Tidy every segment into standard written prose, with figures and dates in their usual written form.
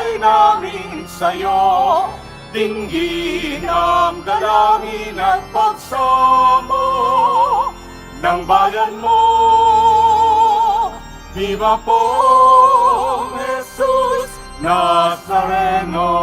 buhay namin sa'yo. Dinggin ang dalangin at pagsamo ng bayan mo. Viva pong Jesus Nazareno.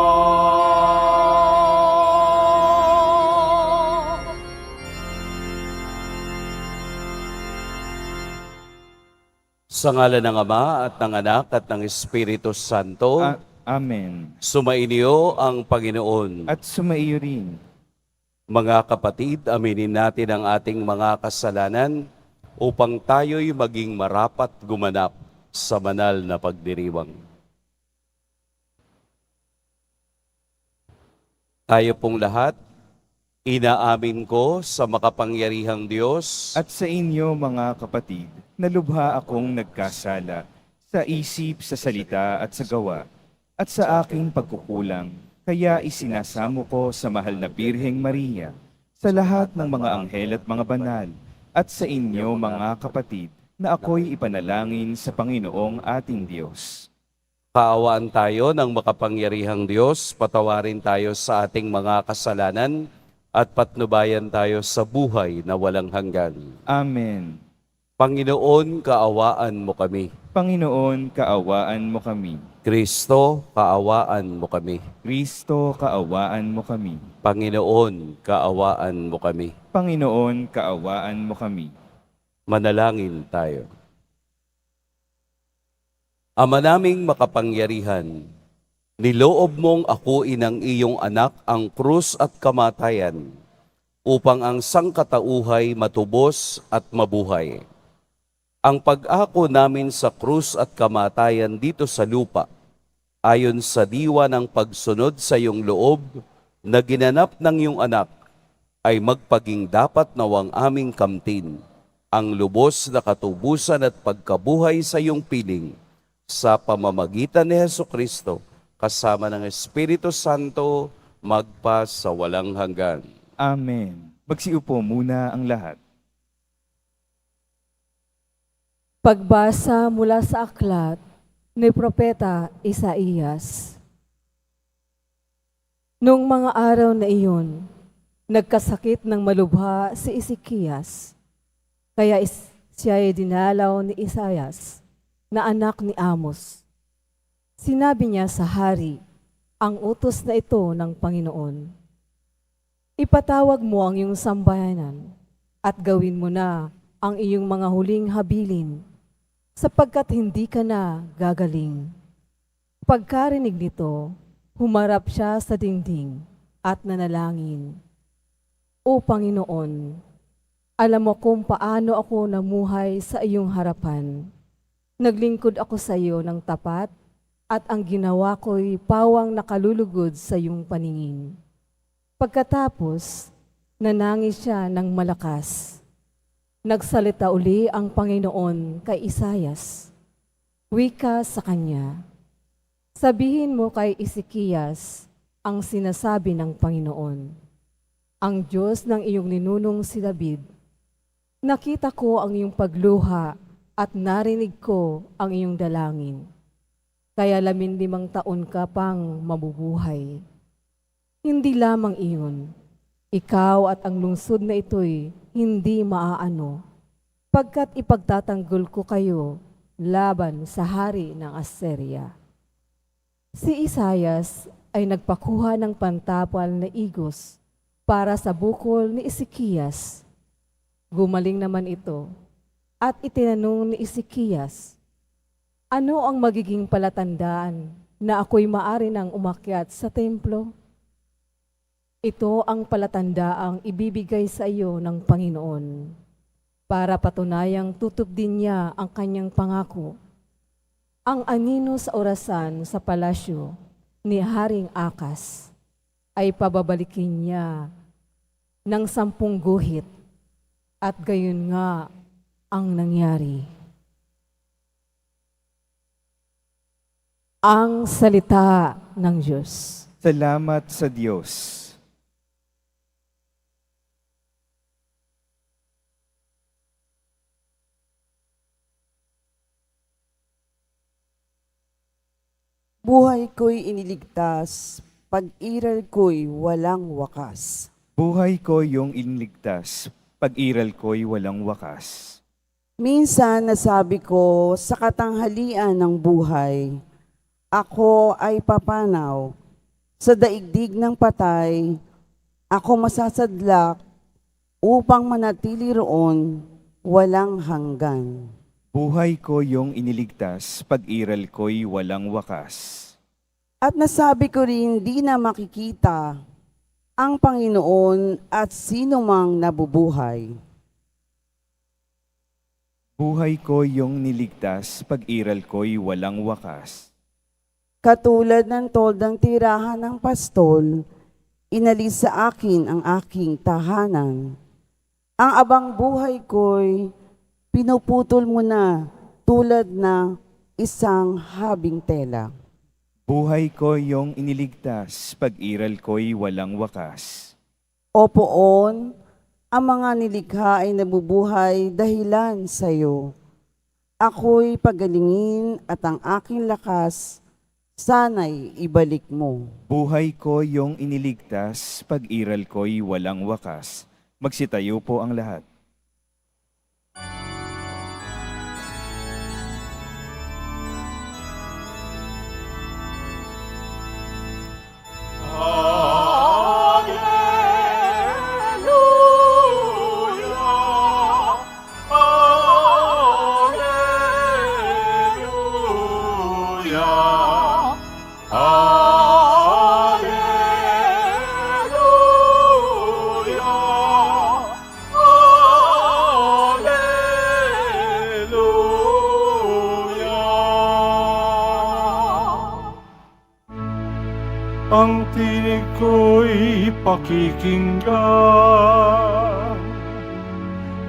Sa ngalan ng Ama at ng Anak at ng Espiritu Santo, Amen. sumainyo ang Panginoon. At sumaiyo rin. Mga kapatid, aminin natin ang ating mga kasalanan upang tayo'y maging marapat gumanap sa banal na pagdiriwang. Tayo pong lahat, inaamin ko sa makapangyarihang Diyos At sa inyo mga kapatid, na lubha akong nagkasala sa isip, sa salita at sa gawa, at sa aking pagkukulang. Kaya isinasamo ko sa mahal na Birheng Maria, sa lahat ng mga anghel at mga banal, at sa inyo mga kapatid, na ako'y ipanalangin sa Panginoong ating Diyos. Kaawaan tayo ng makapangyarihang Diyos, patawarin tayo sa ating mga kasalanan, at patnubayan tayo sa buhay na walang hanggan. Amen. Panginoon, kaawaan mo kami. Panginoon, kaawaan mo kami. Kristo, kaawaan mo kami. Kristo, kaawaan mo kami. Panginoon, kaawaan mo kami. Panginoon, kaawaan mo kami. Manalangin tayo. Ama naming makapangyarihan, niloob mong akuin ng iyong anak ang krus at kamatayan upang ang sangkatauhay matubos at mabuhay. Ang pag-ako namin sa krus at kamatayan dito sa lupa, ayon sa diwa ng pagsunod sa iyong loob na ginanap ng iyong anak, ay magpaging dapat nawang aming kamtin ang lubos na katubusan at pagkabuhay sa iyong piling sa pamamagitan ni Hesukristo, kasama ng Espiritu Santo, magpa sa walang hanggan. Amen. Magsiupo muna ang lahat. Pagbasa mula sa aklat ni Propeta Isaías. Noong mga araw na iyon, nagkasakit ng malubha si Ezekias. Kaya siya ay dinalaw ni Isaias, na anak ni Amos. Sinabi niya sa hari, ang utos na ito ng Panginoon. Ipatawag mo ang iyong sambayanan at gawin mo na ang iyong mga huling habilin, sapagkat hindi ka na gagaling. Pagkarinig nito, humarap siya sa dingding at nanalangin. O Panginoon, alam mo kung paano ako namuhay sa iyong harapan. Naglingkod ako sa iyo ng tapat at ang ginawa ko'y pawang nakalulugod sa iyong paningin. Pagkatapos, nanangis siya ng malakas. Nagsalita uli ang Panginoon kay Isaias. Wika sa kanya, sabihin mo kay Ezekias ang sinasabi ng Panginoon, ang Diyos ng iyong ninunong si David. Nakita ko ang iyong pagluha at narinig ko ang iyong dalangin. Kaya 15 taon ka pang mabubuhay. Hindi lamang iyon, ikaw at ang lungsod na ito'y hindi maaano, pagkat ipagtatanggol ko kayo laban sa hari ng Assyria. Si Isaias ay nagpakuha ng pantapal na igos para sa bukol ni Ezekias. Gumaling naman ito at itinanong ni Ezekias, ano ang magiging palatandaan na ako'y maari nang umakyat sa templo? Ito ang palatandaang ibibigay sa iyo ng Panginoon para patunayang tutup din niya ang kanyang pangako. Ang anino sa orasan sa palasyo ni Haring Akas ay pababalikin niya ng 10 guhit at gayon nga ang nangyari. Ang salita ng Diyos. Salamat sa Diyos. Buhay ko'y iniligtas, pag-iral ko'y walang wakas. Buhay ko yung inligtas, pag-iral ko'y walang wakas. Minsan nasabi ko sa katanghalian ng buhay, ako ay papanaw. Sa daigdig ng patay, ako masasadlak upang manatili roon walang hanggan. Buhay ko yung iniligtas, pag-iral ko'y walang wakas. At nasabi ko rin di na makikita ang Panginoon at sino mang nabubuhay. Buhay ko yung niligtas, pag-iral ko'y walang wakas. Katulad ng toldang tirahan ng pastol, inalis sa akin ang aking tahanan. Ang abang buhay ko'y pinuputol mo na tulad na isang habing tela. Buhay ko yung iniligtas, pag-iral ko'y walang wakas. O poon, ang mga nilikha ay nabubuhay dahilan sa iyo. Ako'y pagalingin at ang aking lakas sana'y ibalik mo. Buhay ko yung iniligtas, pag-iral ko'y walang wakas. Magsitayo po ang lahat. Alleluia, Alleluia, Alleluia, Alleluia. Ang tinig ko'y pakikinggan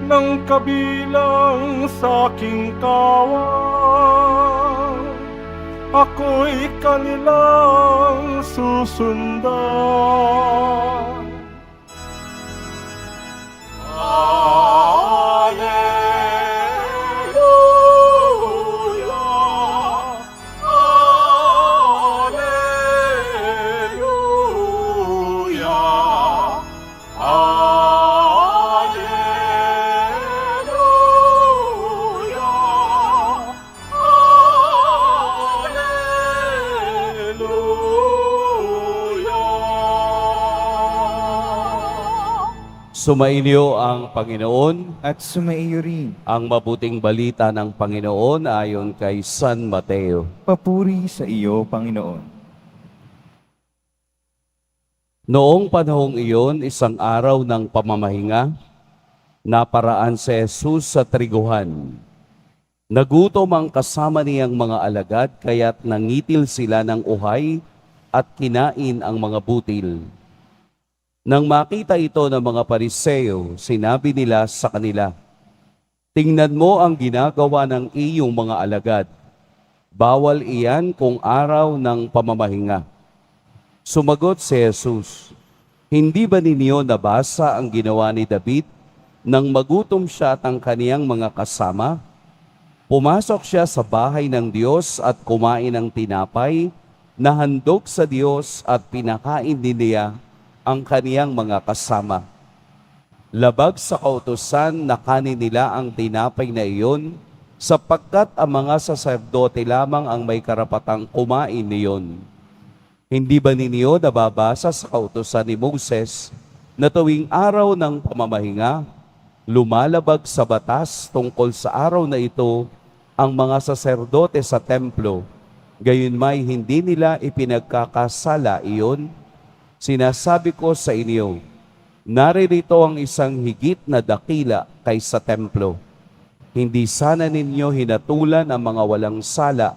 ng kabilang sa aking kawan. Ako'y kanilang susundan. Alleluia, Alleluia, Alleluia, Alleluia. Sumainyo ang Panginoon. At sumaiyo rin, Ang mabuting balita ng Panginoon ayon kay San Mateo. papuri sa iyo, Panginoon. Noong panahong iyon, isang araw ng pamamahinga, naparaan si Jesus sa triguhan. Nagutom ang kasama niyang mga alagad, kaya't nangitil sila ng uhay at kinain ang mga butil. Nang makita ito ng mga Pariseo, sinabi nila sa kanila, "Tingnan mo ang ginagawa ng iyong mga alagad. Bawal iyan kung araw ng pamamahinga." Sumagot si Jesus, "Hindi ba ninyo nabasa ang ginawa ni David nang magutom siya at ang kaniyang mga kasama? Pumasok siya sa bahay ng Diyos at kumain ng tinapay na handog sa Diyos at pinakain din niya ang kaniyang mga kasama. Labag sa kautusan na kanin nila ang tinapay na iyon, sapagkat ang mga saserdote lamang ang may karapatang kumain niyon. Hindi ba ninyo nababasa sa kautusan ni Moses na tuwing araw ng pamamahinga, lumalabag sa batas tungkol sa araw na ito ang mga saserdote sa templo, gayon may hindi nila ipinagkakasala iyon? Sinasabi ko sa inyo, naririto ang isang higit na dakila kaysa templo. Hindi sana ninyo hinatulan ang mga walang sala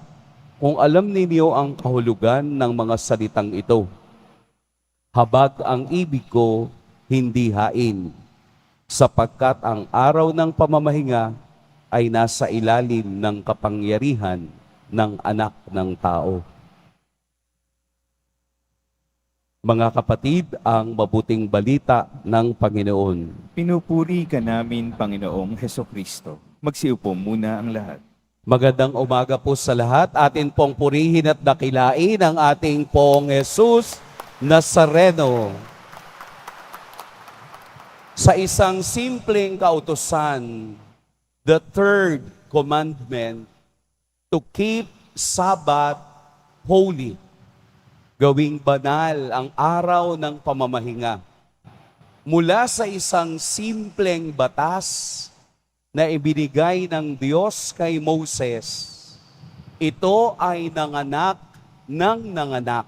kung alam ninyo ang kahulugan ng mga salitang ito. Habag ang ibig ko, hindi hain, sapagkat ang araw ng pamamahinga ay nasa ilalim ng kapangyarihan ng Anak ng Tao. Mga kapatid, ang mabuting balita ng Panginoon. Pinupuri ka namin, Panginoong Hesukristo. Magsiupo muna ang lahat. Magandang umaga po sa lahat. Atin pong purihin at dakilain ang ating pong Jesus Nazareno. Sa isang simpleng kautusan, the third commandment, to keep Sabbath holy. Gawing banal ang araw ng pamamahinga. Mula sa isang simpleng batas na ibinigay ng Diyos kay Moses, ito ay nanganak ng nanganak.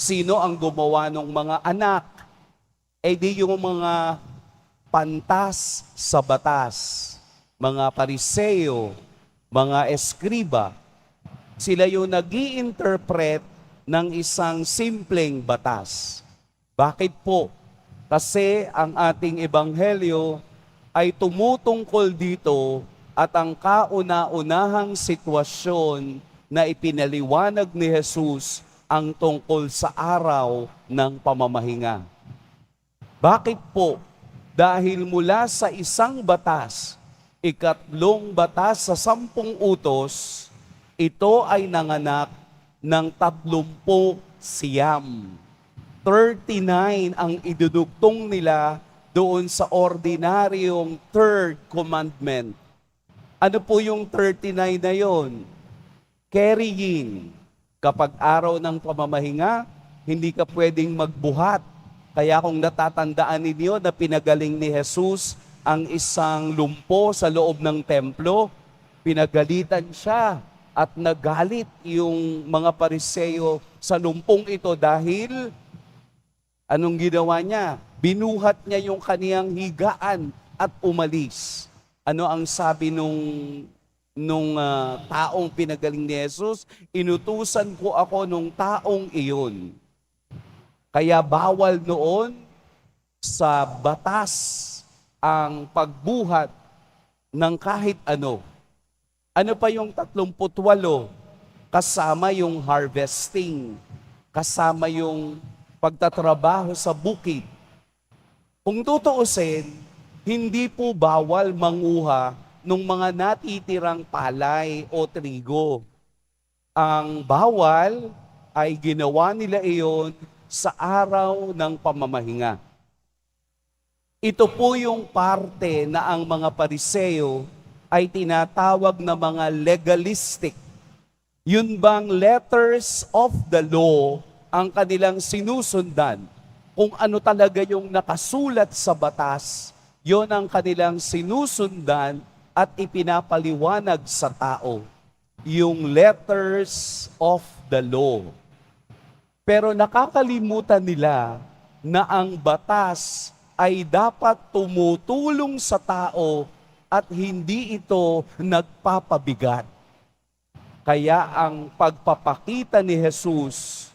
Sino ang gumawa ng mga anak? Di yung mga pantas sa batas, mga pariseo, mga eskriba. Sila yung nag-i-interpret ng isang simpleng batas. Bakit po? Kasi ang ating ebanghelyo ay tumutungkol dito at ang kauna-unahang sitwasyon na ipinaliwanag ni Jesus ang tungkol sa araw ng pamamahinga. Bakit po? Dahil mula sa isang batas, ikatlong batas sa 10 utos, ito ay nanganak ng 30 siyam. 39 ang idudugtong nila doon sa ordinaryong third commandment. Ano po yung 39 na yon? Carrying. Kapag araw ng pamamahinga, hindi ka pwedeng magbuhat. Kaya kung natatandaan ninyo na pinagaling ni Jesus ang isang lumpo sa loob ng templo, pinagalitan siya at nagalit yung mga pariseo sa lumpong ito dahil anong ginawa niya? Binuhat niya yung kaniyang higaan at umalis. Ano ang sabi nung taong pinagaling ni Jesus? Inutusan ko ako nung taong iyon. Kaya bawal noon sa batas ang pagbuhat ng kahit ano. Ano pa yung 38? Kasama yung harvesting, kasama yung pagtatrabaho sa bukid. Kung tutuusin, hindi po bawal manguha ng mga natitirang palay o trigo. Ang bawal ay ginawa nila iyon sa araw ng pamamahinga. Ito po yung parte na ang mga pariseo ay tinatawag na mga legalistic. Yun bang letters of the law ang kanilang sinusundan? Kung ano talaga yung nakasulat sa batas, yon ang kanilang sinusundan at ipinapaliwanag sa tao. Yung letters of the law. Pero nakakalimutan nila na ang batas ay dapat tumutulong sa tao at hindi ito nagpapabigat. Kaya ang pagpapakita ni Jesus,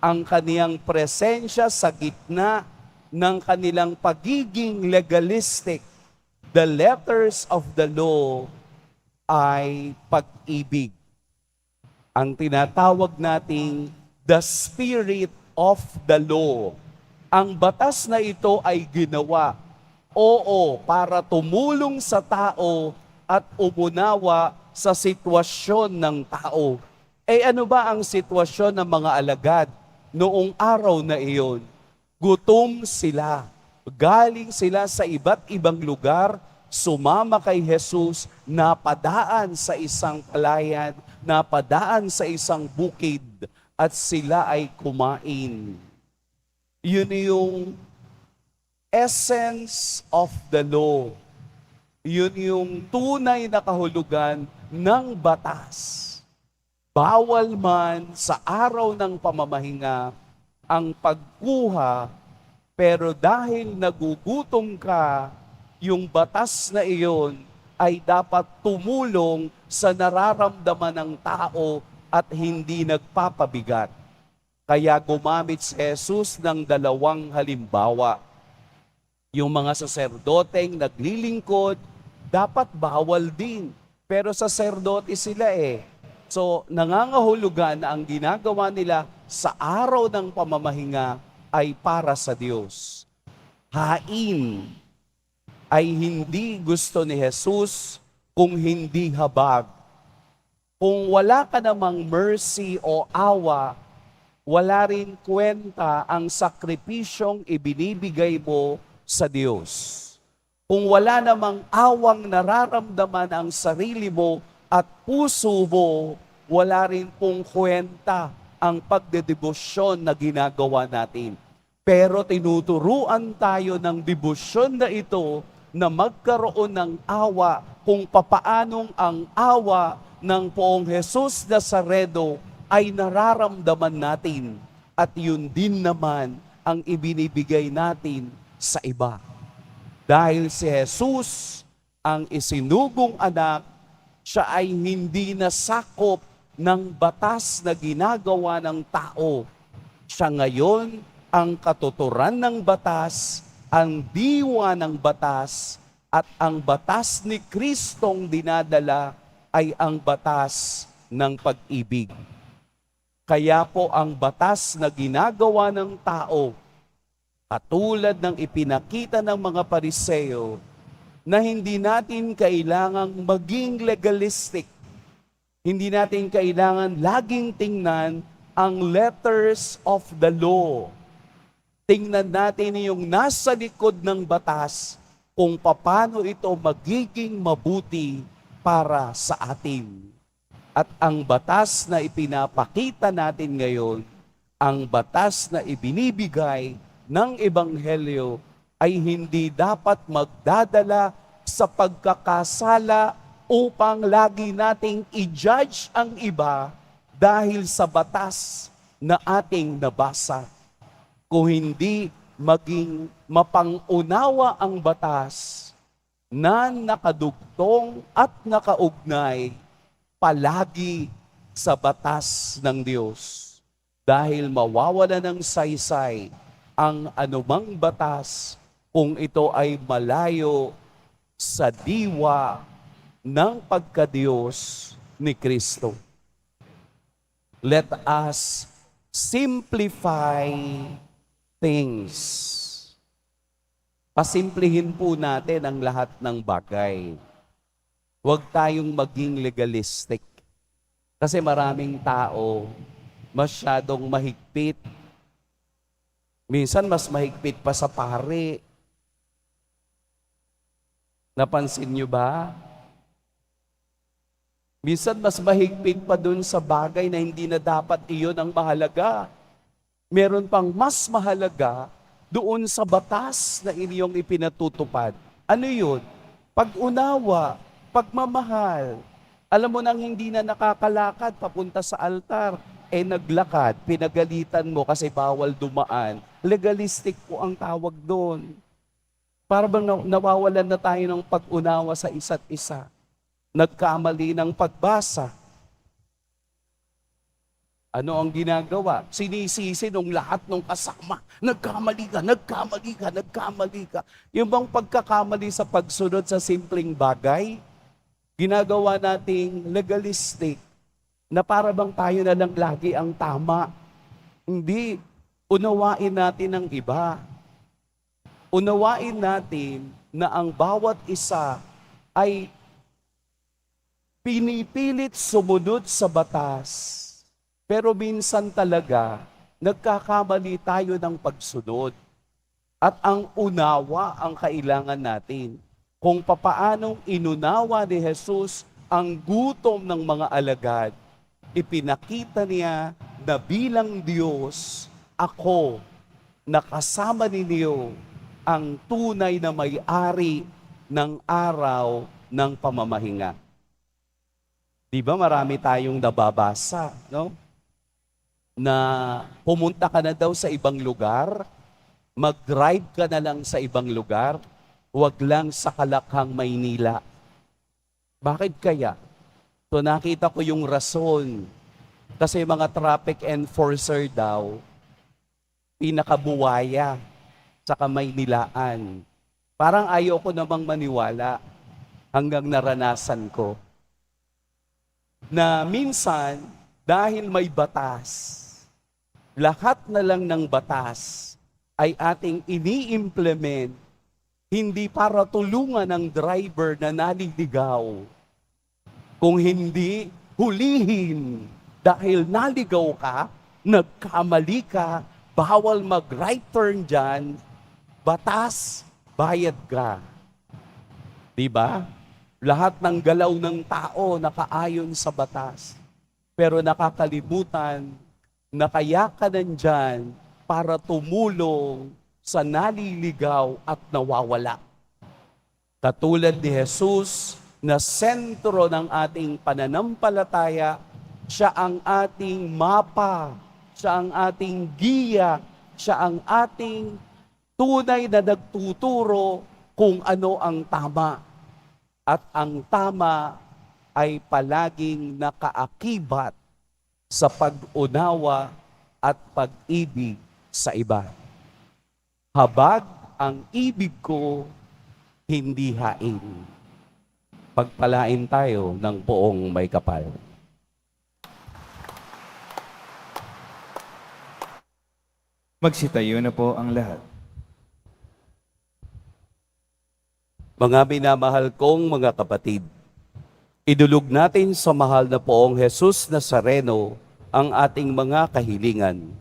ang kaniyang presensya sa gitna ng kanilang pagiging legalistic, the letters of the law ay pag-ibig. Ang tinatawag nating the spirit of the law. Ang batas na ito ay ginawa, para tumulong sa tao at umunawa sa sitwasyon ng tao. Ano ba ang sitwasyon ng mga alagad noong araw na iyon? Gutom sila. Galing sila sa iba't ibang lugar, sumama kay Jesus, napadaan sa isang palayan, napadaan sa isang bukid, at sila ay kumain. Yun yung essence of the law. Yun yung tunay na kahulugan ng batas. Bawal man sa araw ng pamamahinga ang pagkuha, pero dahil nagugutom ka, yung batas na iyon ay dapat tumulong sa nararamdaman ng tao at hindi nagpapabigat. Kaya gumamit si Jesus ng 2 halimbawa. Yung mga saserdoteng naglilingkod, dapat bawal din. Pero saserdote sila So, nangangahulugan na ang ginagawa nila sa araw ng pamamahinga ay para sa Diyos. Hain ay hindi gusto ni Jesus kung hindi habag. Kung wala ka namang mercy o awa, wala rin kwenta ang sakripisyong ibinibigay mo sa Diyos. Kung wala namang awang nararamdaman ang sarili mo at puso mo, wala rin pong kwenta ang pagdedebosyon na ginagawa natin. Pero tinuturuan tayo ng debosyon na ito na magkaroon ng awa kung papaanong ang awa ng Poong Jesus Nazareno ay nararamdaman natin. At yun din naman ang ibinibigay natin sa iba. Dahil si Jesus, ang isinugong anak, siya ay hindi nasakop ng batas na ginagawa ng tao. Siya ngayon ang katuturan ng batas, ang diwa ng batas, at ang batas ni Kristong dinadala ay ang batas ng pag-ibig. Kaya po ang batas na ginagawa ng tao, katulad ng ipinakita ng mga Pariseo, na hindi natin kailangang maging legalistic. Hindi natin kailangan laging tingnan ang letters of the law. Tingnan natin yung nasa likod ng batas kung paano ito magiging mabuti para sa atin. At ang batas na ipinapakita natin ngayon, ang batas na ibinibigay ng Ebanghelyo ay hindi dapat magdadala sa pagkakasala upang lagi nating i-judge ang iba dahil sa batas na ating nabasa. Kung hindi maging mapang-unawa ang batas na nakadugtong at nakaugnay palagi sa batas ng Diyos. Dahil mawawala ng saysay ang anumang batas kung ito ay malayo sa diwa ng pagka-Diyos ni Kristo. Let us simplify things. Pasimplihin po natin ang lahat ng bagay. Huwag tayong maging legalistic. Kasi maraming tao masyadong mahigpit. Minsan mas mahigpit pa sa pare. Napansin nyo ba? Minsan mas mahigpit pa dun sa bagay na hindi na dapat iyon ang mahalaga. Meron pang mas mahalaga doon sa batas na inyong ipinatutupad. Ano yun? Pag-unawa, pagmamahal. Alam mo nang hindi na nakakalakad papunta sa altar, naglakad, pinagalitan mo kasi bawal dumaan. Legalistic po ang tawag doon. Para bang nawawalan na tayo ng pag-unawa sa isa't isa. Nagkamali ng pagbasa. Ano ang ginagawa? Sinisisi nung lahat ng kasama. Nagkamali ka. Yung bang pagkakamali sa pagsunod sa simpleng bagay, ginagawa nating legalistic na para bang tayo na lang lagi ang tama. Hindi. Unawain natin ang iba. Unawain natin na ang bawat isa ay pinipilit sumunod sa batas. Pero minsan talaga, nagkakamali tayo ng pagsunod. At ang unawa ang kailangan natin. Kung papaanong inunawa ni Jesus ang gutom ng mga alagad, ipinakita niya na bilang Diyos, ako, nakasama ninyo ang tunay na may-ari ng araw ng pamamahinga. Di ba marami tayong nababasa, no? Na pumunta ka na daw sa ibang lugar, mag-drive ka na lang sa ibang lugar, huwag lang sa Kalakhang, Maynila. Bakit kaya? So nakita ko yung rason. Kasi mga traffic enforcer daw, pinakabuwaya sa Maynilaan. Parang ayoko namang maniwala hanggang naranasan ko. Na minsan, dahil may batas, lahat na lang ng batas ay ating ini-implement hindi para tulungan ang driver na naliligaw, Kung hindi, hulihin. Dahil naligaw ka, nagkamali ka, bawal mag-right turn dyan, batas, bayad ka. Diba? Lahat ng galaw ng tao nakaayon sa batas. Pero nakakalimutan na kaya ka nandyan para tumulong sa naliligaw at nawawala. Katulad ni Jesus na sentro ng ating pananampalataya, siya ang ating mapa, siya ang ating giya, siya ang ating tunay na nagtuturo kung ano ang tama. At ang tama ay palaging nakaakibat sa pag-unawa at pag-ibig sa iba. Habag ang ibig ko, hindi hain. Pagpalain tayo ng poong may kapal. Magsitayo na po ang lahat. Mga minamahal kong mga kapatid, idulog natin sa mahal na poong Jesus Nazareno ang ating mga kahilingan.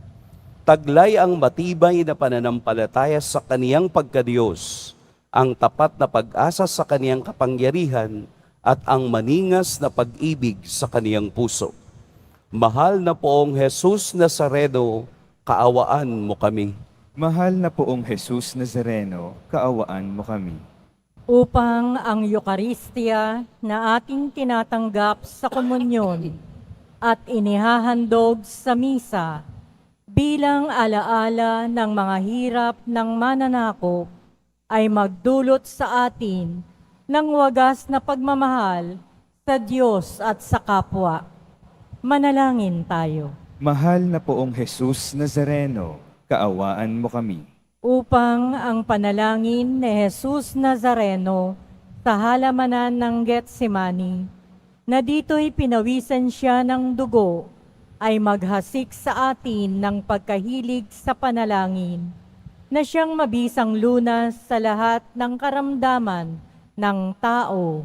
Taglay ang matibay na pananampalataya sa kaniyang pagkadiyos, ang tapat na pag-asa sa kaniyang kapangyarihan, at ang maningas na pag-ibig sa kaniyang puso. Mahal na poong Jesus Nazareno, kaawaan mo kami. Mahal na poong Jesus Nazareno, kaawaan mo kami. Upang ang Eucharistia na ating tinatanggap sa komunyon at inihahandog sa misa bilang alaala ng mga hirap ng mananakop ay magdulot sa atin ng wagas na pagmamahal sa Diyos at sa kapwa. Manalangin tayo. Mahal na poong Jesus Nazareno, kaawaan mo kami. Upang ang panalangin ni Jesus Nazareno sa halamanan ng Getsemani, na dito'y pinawisan siya ng dugo, ay maghasik sa atin ng pagkahilig sa panalangin, na siyang mabisang lunas sa lahat ng karamdaman ng tao.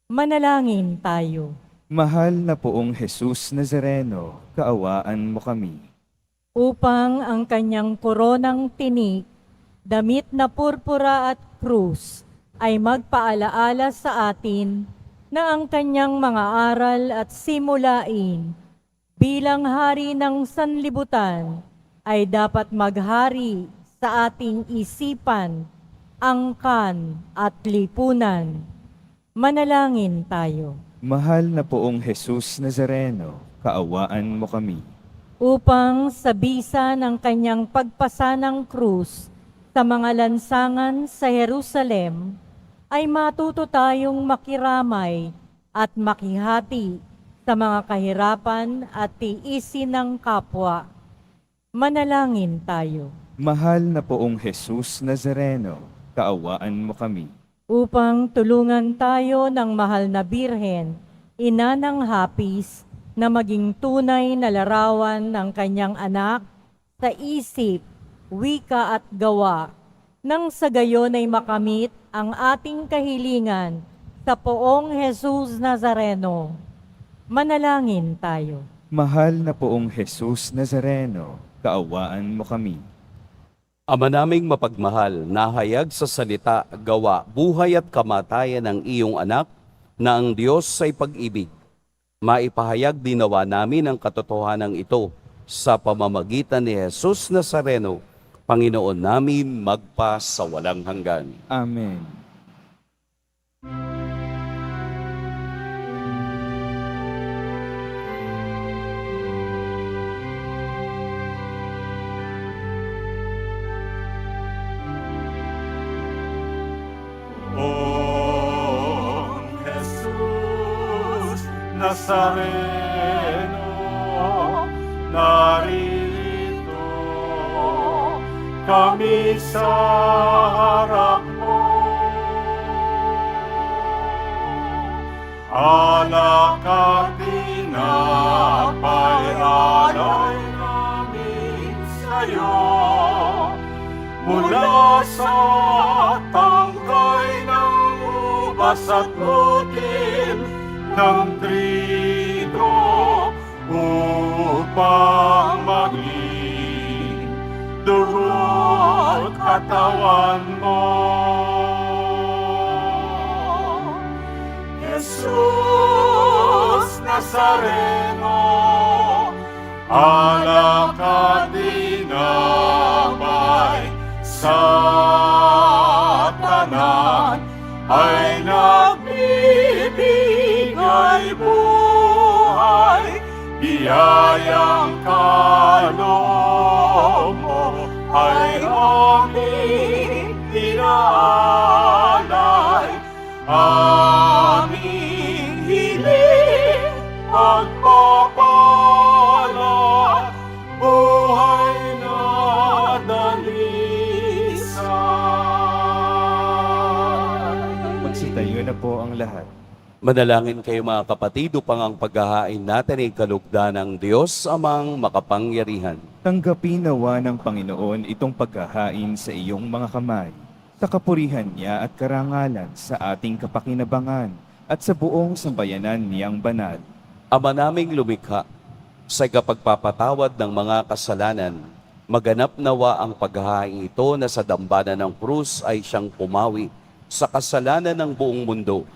Manalangin tayo. Mahal na poong Jesus Nazareno, kaawaan mo kami. Upang ang kanyang koronang tinik, damit na purpura at krus, ay magpaalaala sa atin na ang kanyang mga aral at simulain bilang hari ng sanlibutan ay dapat maghari sa ating isipan, angkan at lipunan. Manalangin tayo. Mahal na poong Jesus Nazareno, kaawaan mo kami. Upang sa bisa ng kanyang pagpasanang krus sa mga lansangan sa Jerusalem, ay matuto tayong makiramay at makihati sa mga kahirapan at tiisin ng kapwa. Manalangin tayo. Mahal na poong Jesus Nazareno, kaawaan mo kami. Upang tulungan tayo ng mahal na Birhen, ina ng hapis, na maging tunay na larawan ng kanyang anak sa isip, wika at gawa, nang sa gayon ay makamit ang ating kahilingan sa poong Jesus Nazareno. Manalangin tayo. Mahal na poong Jesus Nazareno, kaawaan mo kami. Ama naming mapagmahal, nahayag sa salita, gawa, buhay at kamatayan ng iyong anak, na ang Diyos ay pag-ibig. Maipahayag dinawa namin ang katotohanan ito sa pamamagitan ni Jesus Nazareno, Panginoon namin magpa sa walang hanggan. Amen. Oh, Jesus Nazareno, naririto kami sa harap mo. Alak at tinapay alay namin sa'yo, mula sa tangkay ng ubas at butil ng trigo upang maging dugo at katawan mo. Jesus Nazareno, alak at dinamay sa tanan ay nagbibigay buhay, biyayang kaloob mo ay aming inaalay. Aming hiling pagpapala, buhay na dalisay. Magsitayo na po ang lahat. Manalangin kayo mga kapatid upang ang paghahain natin ay kalugdan ng Diyos amang makapangyarihan. Tanggapin nawa ng Panginoon itong paghahain sa iyong mga kamay, sa kapurihan niya at karangalan sa ating kapakinabangan at sa buong sambayanan niyang banal. Ama naming lumikha, sa kapagpapatawad ng mga kasalanan, maganap nawa ang paghahain ito na sa dambana ng krus ay siyang pumawi sa kasalanan ng buong mundo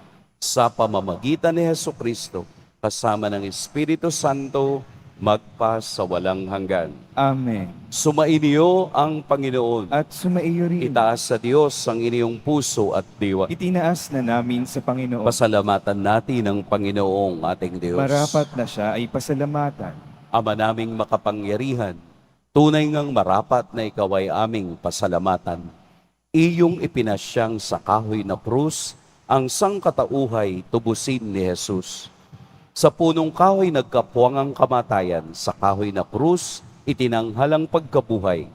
sa pamamagitan ni Hesukristo kasama ng Espiritu Santo magpa sa walang hanggan. Amen. Sumainiyo ang Panginoon. At sumaiyo rin. Itaas sa Diyos ang inyong puso at diwa. Itinaas na namin sa Panginoon. Pasalamatan natin ang Panginoong ating Diyos. Marapat na siya ay pasalamatan. Ama naming makapangyarihan, tunay ngang marapat na ikaw ay aming pasalamatan. Iyong ipinasyang sa kahoy na krus ang sangkatauhay tubusin ni Jesus. Sa punong kahoy nagkapuwang ang kamatayan, sa kahoy na krus itinanghalang pagkabuhay.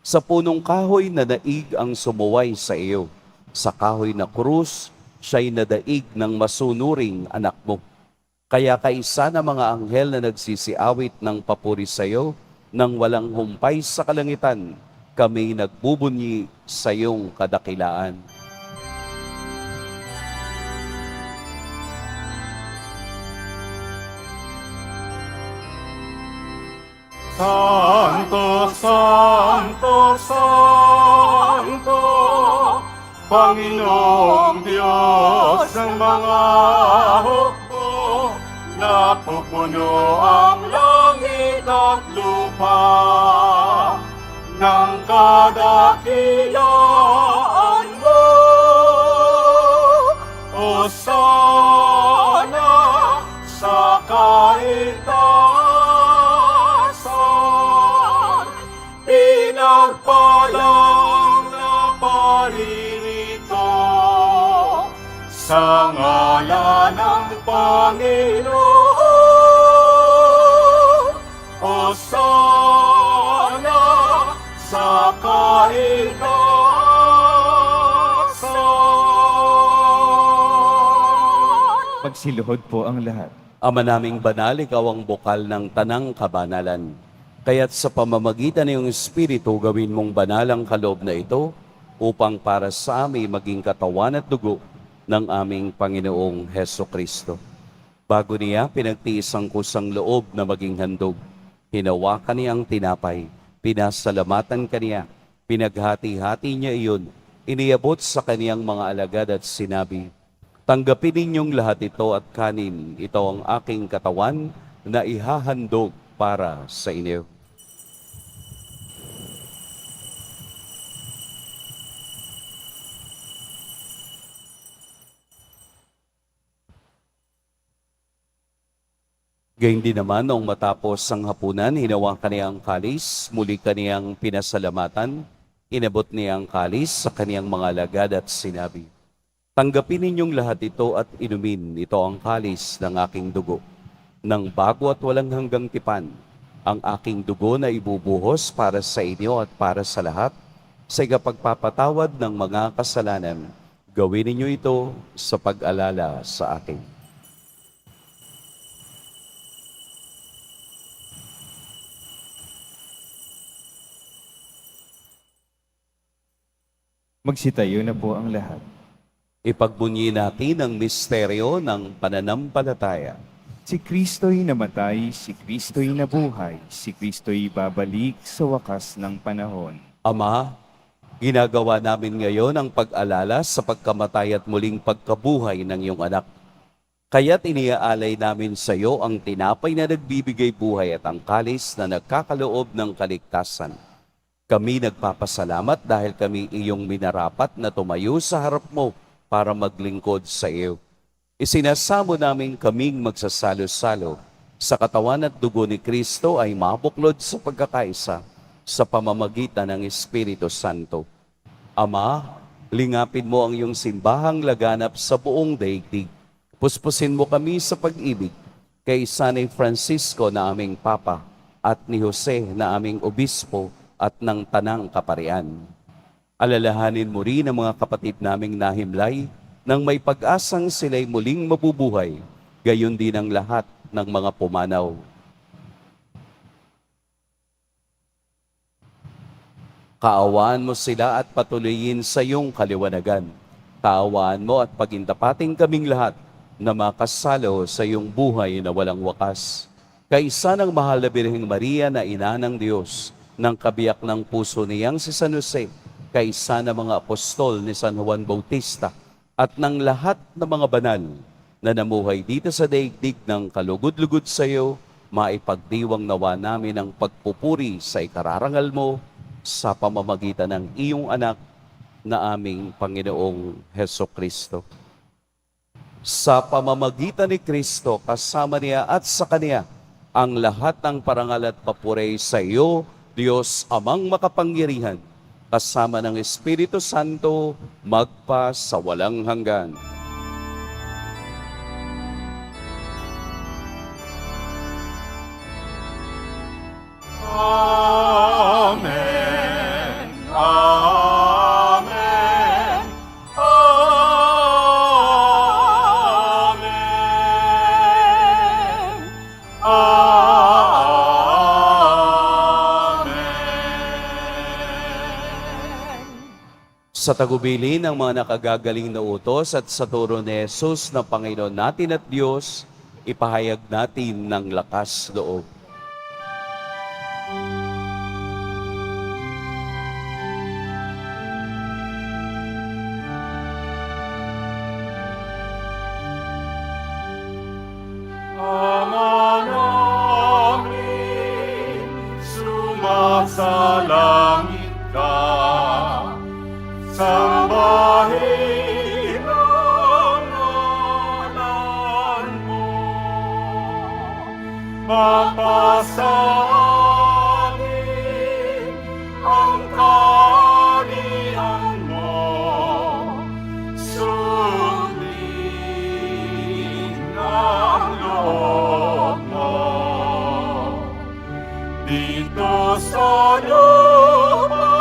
Sa punong kahoy na naig ang sumuway sa iyo, sa kahoy na krus siya'y nadaig ng masunuring anak mo. Kaya kaisa na mga anghel na nagsisiawit ng papuri sa iyo, nang walang humpay sa kalangitan, kami nagbubunyi sa iyong kadakilaan. Santo, Santo, Santo, Panginoong Diyos ng mga hukbo, napupuno ang langit at lupa ng kadakilaan mo. Hosana sa kaitaasan, pinagpalang na paririto sa ngalan ng Panginoon. Hosana sa kaitaasan. Magsiluhod po ang lahat. Ama naming banal, ikaw ang bukal ng tanang kabanalan. Kaya't sa pamamagitan ng iyong Espiritu, gawin mong banal ang kaloob na ito upang para sa amin maging katawan at dugo ng aming Panginoong Heso Kristo. Bago niya pinagtiis ang kusang loob na maging handog, hinawakan niya ang tinapay, pinasalamatan kaniya, pinaghati-hati niya iyon, iniabot sa kaniyang mga alagad at sinabi, "Tanggapin ninyong lahat ito at kanin, ito ang aking katawan na ihahandog para sa inyo." Gayun din naman, noong matapos ang hapunan, hinawakan niya ang kalis, muli kaniyang pinasalamatan, inabot niya ang kalis sa kaniyang mga alagad at sinabi, "Tanggapin ninyong lahat ito at inumin, ito ang kalis ng aking dugo, ng bago at walang hanggang tipan, ang aking dugo na ibubuhos para sa inyo at para sa lahat, sa ikapagpapatawad ng mga kasalanan. Gawin ninyo ito sa pag-alala sa akin." Magsitayo na po ang lahat. Ipagbunyi natin ang misteryo ng pananampalataya. Si Kristo'y namatay, si Kristo'y nabuhay, si Kristo'y babalik sa wakas ng panahon. Ama, ginagawa namin ngayon ang pag-alala sa pagkamatay at muling pagkabuhay ng iyong anak. Kaya't iniaalay namin sa iyo ang tinapay na nagbibigay buhay at ang kalis na nagkakaloob ng kaligtasan. Kami nagpapasalamat dahil kami iyong minarapat na tumayo sa harap mo para maglingkod sa iyo. Isinasamo namin kaming magsasalo-salo sa katawan at dugo ni Kristo ay mabuklod sa pagkakaisa sa pamamagitan ng Espiritu Santo. Ama, lingapin mo ang iyong simbahang laganap sa buong daigdig. Puspusin mo kami sa pag-ibig kay San Francisco na aming Papa at ni Jose na aming Obispo at ng Tanang Kaparian. Alalahanin mo rin ang mga kapatid naming nahimlay nang may pag-asang sila'y muling mabubuhay, gayon din ang lahat ng mga pumanaw. Kaawaan mo sila at patuloyin sa iyong kaliwanagan. Kaawaan mo at pagintapating kaming lahat na makasalo sa iyong buhay na walang wakas. Kaisa ng mahal na Birheng Maria na ina ng Diyos, ng kabiyak ng puso niyang si San Jose, kaisa ng mga apostol ni San Juan Bautista, at ng lahat ng mga banal na namuhay dito sa daigdig ng kalugod-lugod sa iyo, maipagdiwang nawa namin ang pagpupuri sa ikararangal mo sa pamamagitan ng iyong anak na aming Panginoong Heso Kristo. Sa pamamagitan ni Kristo, kasama niya at sa Kanya, ang lahat ng parangal at papuri sa iyo, Diyos Amang makapangyarihan, kasama ng Espiritu Santo, magpa sa walang hanggan. Amen. Amen. Amen. Amen. Sa tagubilin ng mga nakagagaling na utos at sa turo ni Jesus na Panginoon natin at Diyos, ipahayag natin ng lakas loob. Ama namin, sumasalangit ka. Sambahin ang ngalan mo. Mapasanin ang kaharian mo. Sundin ang loob mo. Dito sa lupa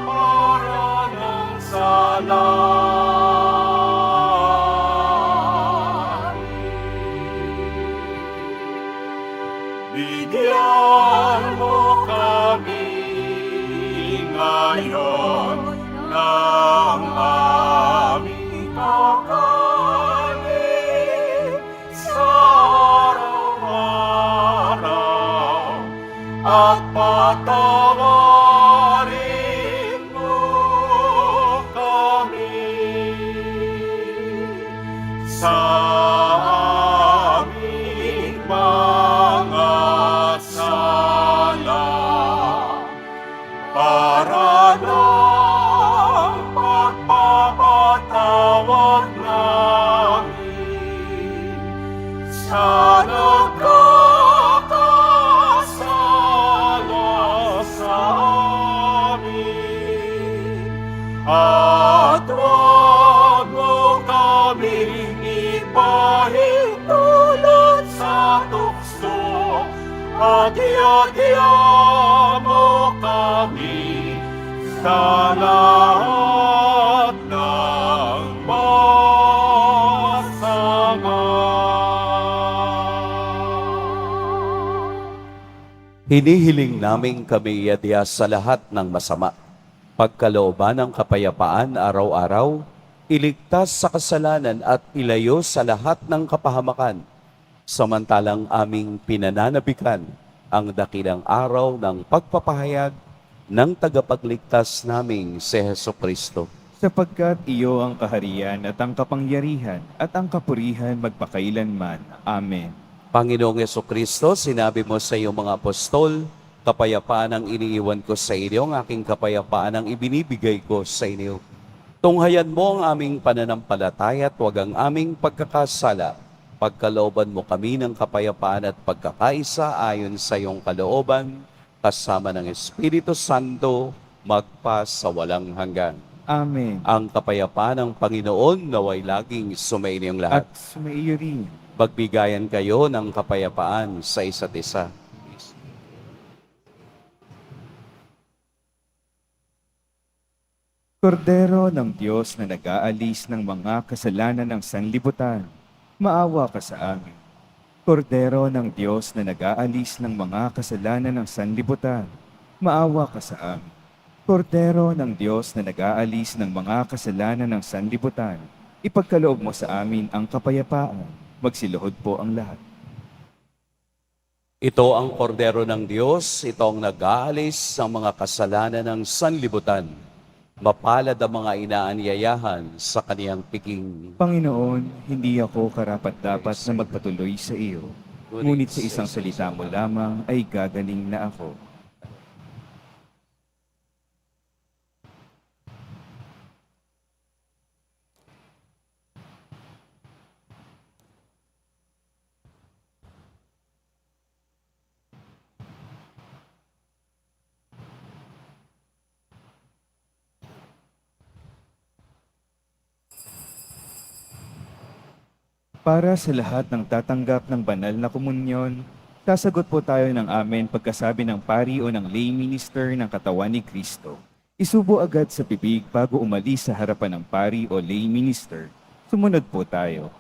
para ng salain. Bigyan mo kami ngayon ng aming kakanin sa araw-araw at patawarin mo kami sa aming mga sala para ng pagpapatawad namin sa nagkakasala sa amin. At huwag mo kaming ipahintulot sa tukso at iadya mo kami sa lahat ng masama. Hinihiling namin kami iadya sa lahat ng masama, pagkalooban ng kapayapaan araw-araw, iligtas sa kasalanan at ilayo sa lahat ng kapahamakan, samantalang aming pinananabikan ang dakilang araw ng pagpapahayag ng tagapagligtas naming si Heso Kristo. Sapagkat iyo ang kaharian at ang kapangyarihan at ang kapurihan magpakailanman. Amen. Panginoong Heso Kristo, sinabi mo sa iyong mga apostol, kapayapaan ang iniiwan ko sa inyo, ang aking kapayapaan ang ibinibigay ko sa inyo. Tunghayan mo ang aming pananampalataya at huwag ang aming pagkakasala. Pagkalooban mo kami ng kapayapaan at pagkakaisa ayon sa iyong kalooban, kasama ng Espiritu Santo, magpa sa walang hanggan. Amen. Ang kapayapaan ng Panginoon naway laging sumainyong lahat. At sumaiyo rin. Magbigayan kayo ng kapayapaan sa isa't isa. Kordero ng Diyos na nag-aalis ng mga kasalanan ng sanlibutan, maawa ka sa amin. Kordero ng Diyos na nag-aalis ng mga kasalanan ng sanlibutan, maawa ka sa amin. Kordero ng Diyos na nag-aalis ng mga kasalanan ng sanlibutan, ipagkaloob mo sa amin ang kapayapaan. Magsiluhod po ang lahat. Ito ang kordero ng Diyos, ito ang nag-aalis ng mga kasalanan ng sanlibutan. Mapalad ang mga inaanyayahan sa kaniyang piking. Panginoon, hindi ako karapat-dapat na magpatuloy sa iyo. Ngunit sa isang salita mo lamang ay gagaling na ako. Para sa lahat ng tatanggap ng banal na komunyon, sasagot po tayo ng amen pagkasabi ng pari o ng lay minister ng katawan ni Kristo. Isubo agad sa bibig bago umalis sa harapan ng pari o lay minister. Sumunod po tayo.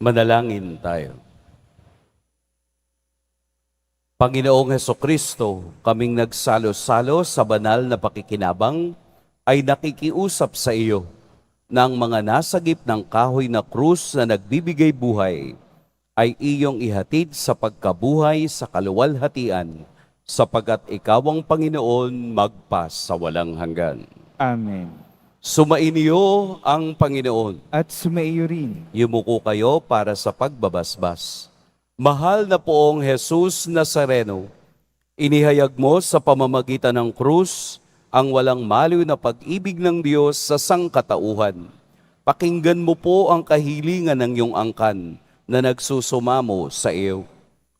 Manalangin tayo. Panginoong Hesukristo, kaming nagsalo-salo sa banal na pakikinabang ay nakikiusap sa iyo ng mga nasagip ng kahoy na krus na nagbibigay buhay ay iyong ihatid sa pagkabuhay sa kaluwalhatian sapagat ikaw ang Panginoon magpa sa walang hanggan. Amen. Sumainyo ang Panginoon. At sumaiyo rin. Yumuko kayo para sa pagbabasbas. Mahal na poong Jesus Nazareno, inihayag mo sa pamamagitan ng krus ang walang maliw na pag-ibig ng Diyos sa sangkatauhan. Pakinggan mo po ang kahilingan ng iyong angkan na nagsusumamo sa iyo.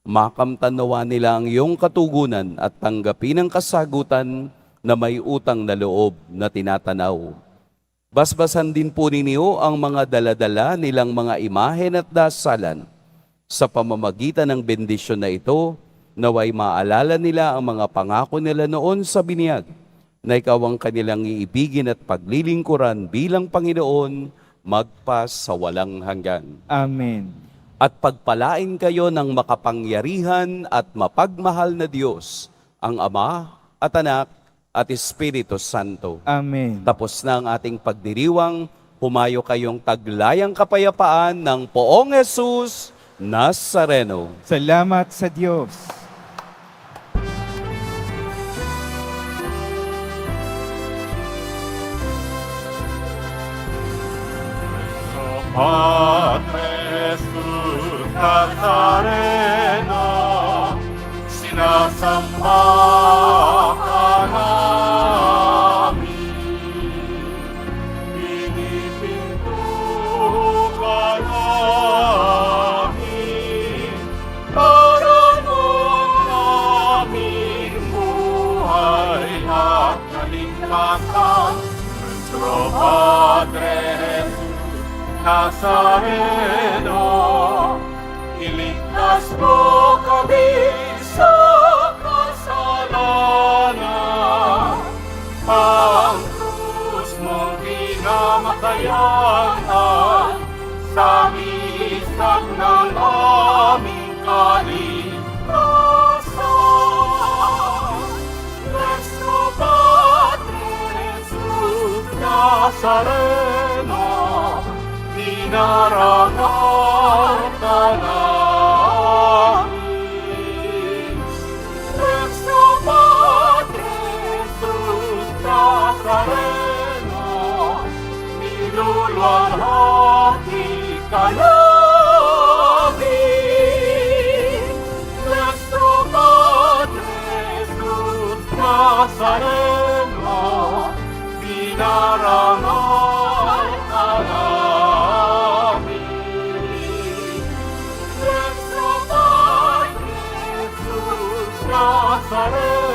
Makamtan nawa nila ang iyong katugunan at tanggapin ang kasagutan na may utang na loob na tinatanaw. Basbasan din po ninyo ang mga daladala nilang mga imahen at dasalan. Sa pamamagitan ng bendisyon na ito, naway maalala nila ang mga pangako nila noon sa binyag, na ikaw ang kanilang iibigin at paglilingkuran bilang Panginoon, magpa sa walang hanggan. Amen. At pagpalain kayo ng makapangyarihan at mapagmahal na Diyos, ang Ama at Anak at Espiritu Santo. Amen. Tapos na ang ating pagdiriwang, humayo kayong taglayang kapayapaan ng poong Jesus Nazareno. Salamat sa Diyos. Sa Padre Jesus Nazareno, sinasamba ka namin. Pinipinto ka namin, para nung aming buhay at kaligtasan. Nuestro Padre Jesus Nazareno, iligtas mo kami sa kasalanan. Ang krus mong pinamatayan sa isang ng aming kaligtasan. Nuestro Padre Jesus Nazareno, dinarangal ka namin. Nuestro Padre Jesus Nazareno, niluluwalhati ka namin. Nuestro Padre Jesus Nazareno, dinarangal ka namin. Nuestro Padre Jesus Nazareno,